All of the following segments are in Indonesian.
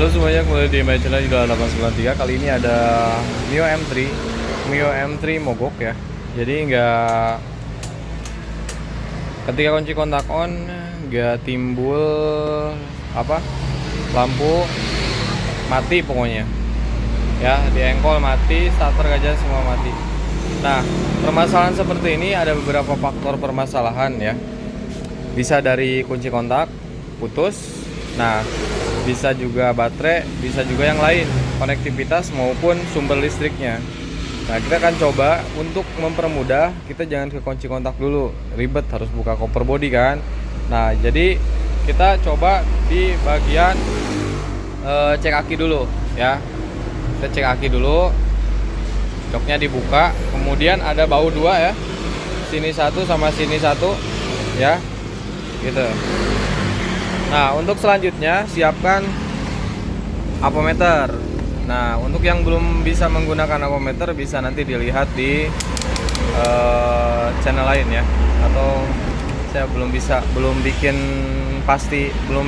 Halo semuanya, kembali di My Channel Idola 893. Kali ini ada Mio M3 mogok ya. Jadi ketika kunci kontak on nggak timbul lampu mati pokoknya. Ya, di engkol mati, starter gajah semua mati. Nah, permasalahan seperti ini ada beberapa faktor permasalahan ya. Bisa dari kunci kontak putus. Nah, bisa juga baterai, bisa juga yang lain, konektivitas maupun sumber listriknya. Nah, kita akan coba untuk mempermudah, kita jangan ke kunci kontak dulu, ribet harus buka cover body kan. Nah, jadi kita coba di bagian cek aki dulu ya. Kita cek aki dulu, joknya dibuka, kemudian ada baut dua ya, sini satu sama sini satu ya, gitu. Nah, untuk selanjutnya siapkan apometer. Nah, untuk yang belum bisa menggunakan apometer bisa nanti dilihat di channel lain ya. Atau saya belum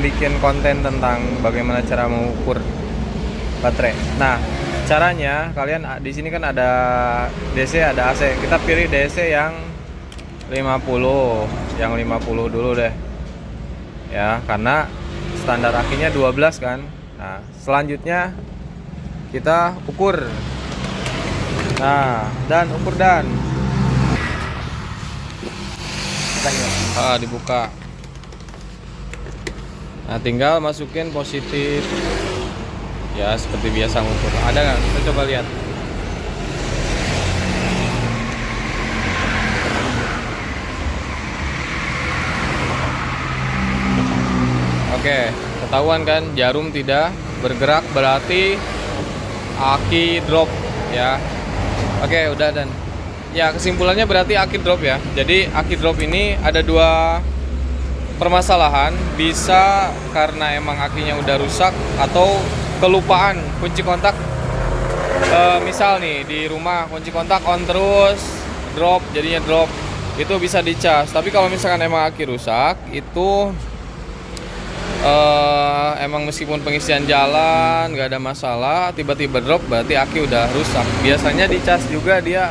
bikin konten tentang bagaimana cara mengukur baterai. Nah, caranya kalian di sini kan ada DC, ada AC. Kita pilih DC yang 50. Yang 50 dulu deh. Ya, karena standar akinya 12 kan. Nah, selanjutnya kita ukur. Nah, dan ukur dan dibuka. Nah, tinggal masukin positif. Ya, seperti biasa ngukur. Ada nggak? Kita coba lihat. Oke, ketahuan kan jarum tidak bergerak, berarti aki drop ya. Oke, udah dan ya, kesimpulannya berarti aki drop ya. Jadi aki drop ini ada dua permasalahan, bisa karena emang akinya udah rusak atau kelupaan kunci kontak. Misal nih di rumah kunci kontak on terus drop, jadinya drop, itu bisa dicas. Tapi kalau misalkan emang aki rusak itu emang meskipun pengisian jalan nggak ada masalah, tiba-tiba drop berarti aki udah rusak. Biasanya dicas juga dia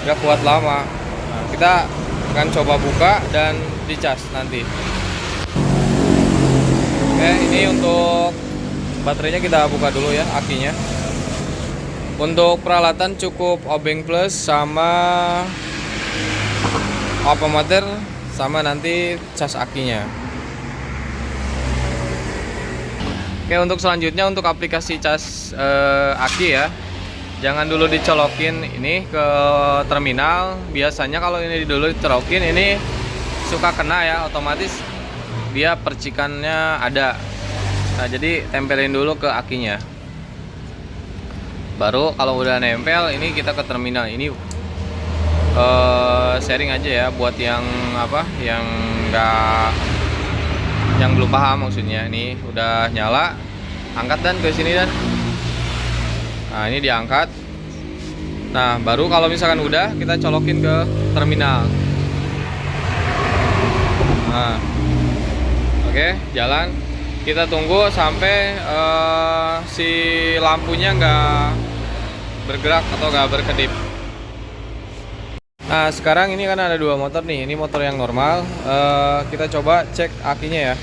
nggak kuat lama. Nah, kita akan coba buka dan dicas nanti. Oke, ini untuk baterainya kita buka dulu ya, akinya. Untuk peralatan cukup obeng plus sama apometer sama nanti cas akinya. Oke, untuk selanjutnya untuk aplikasi cas aki ya, jangan dulu dicolokin ini ke terminal. Biasanya kalau ini dulu dicolokin ini suka kena ya, otomatis dia percikannya ada. Nah, jadi tempelin dulu ke akinya. Baru kalau udah nempel ini kita ke terminal. Ini sharing aja ya buat yang yang belum paham maksudnya. Ini udah nyala, angkat dan ke sini dan. Nah, ini diangkat. Nah, baru kalau misalkan udah kita colokin ke terminal. Nah, oke, jalan. Kita tunggu sampai si lampunya nggak bergerak atau nggak berkedip. Nah, sekarang ini kan ada dua motor nih. Ini motor yang normal. Kita coba cek akinya ya.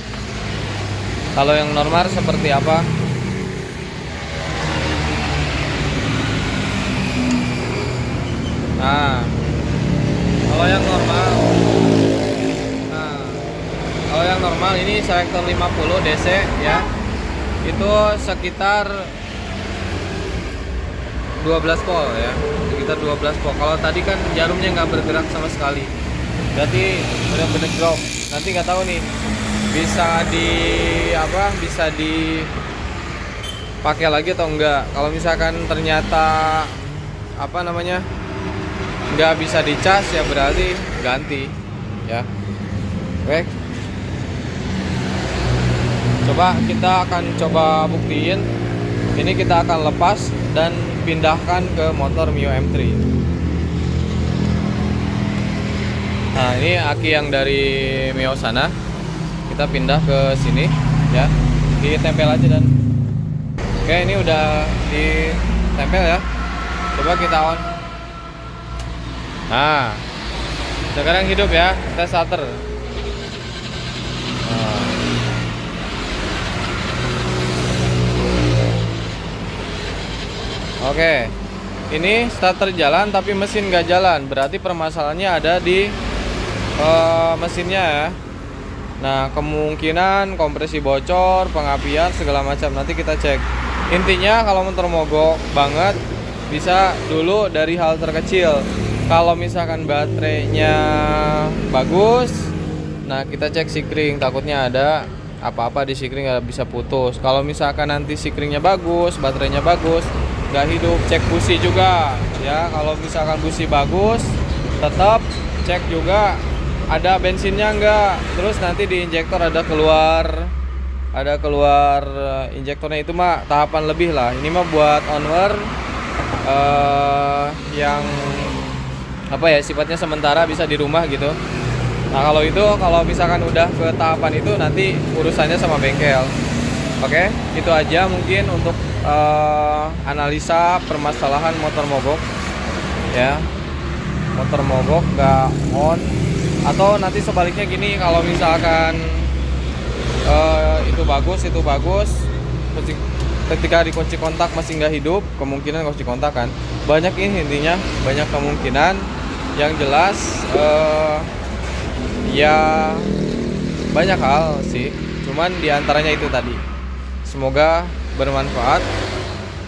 Kalau yang normal seperti apa? Nah, kalau yang normal. Nah, kalau yang normal ini selektor 50 DC ya. Itu sekitar 12 volt ya, sekitar 12 volt. Kalau tadi kan jarumnya nggak bergerak sama sekali, berarti benar-benar drop. Nanti nggak tahu nih bisa dipakai lagi atau enggak. Kalau misalkan ternyata nggak bisa dicas ya berarti ganti ya. Oke, kita akan coba buktiin. Ini kita akan lepas dan pindahkan ke motor Mio M3. Nah, ini aki yang dari Mio sana kita pindah ke sini ya, ditempel aja dan Oke, ini udah ditempel ya. Coba kita on. Nah, sekarang hidup ya, tes starter. Nah. Oke, ini starter jalan tapi mesin nggak jalan, berarti permasalahannya ada di mesinnya ya. Nah, kemungkinan kompresi bocor, pengapian segala macam, nanti kita cek. Intinya kalau motor mogok banget, bisa dulu dari hal terkecil. Kalau misalkan baterainya bagus, nah kita cek sikring, takutnya ada apa-apa di sikring, nggak bisa putus. Kalau misalkan nanti sikringnya bagus, baterainya bagus, nggak hidup, cek busi juga ya. Kalau misalkan busi bagus, tetap cek juga ada bensinnya enggak. Terus nanti di injektor ada keluar injektornya, itu mah tahapan lebih lah. Ini mah buat onward yang apa ya, sifatnya sementara, bisa di rumah gitu. Nah kalau misalkan udah ke tahapan itu, nanti urusannya sama bengkel. Oke, itu aja mungkin untuk analisa permasalahan motor mogok ya. Motor mogok nggak on, atau nanti sebaliknya gini, kalau misalkan itu bagus, ketika dikunci kontak masih nggak hidup, kemungkinan kunci kontak kan banyak. Ini intinya banyak kemungkinan. Yang jelas ya banyak hal sih, cuman diantaranya itu tadi. Semoga bermanfaat.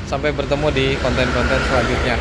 Sampai bertemu di konten-konten selanjutnya.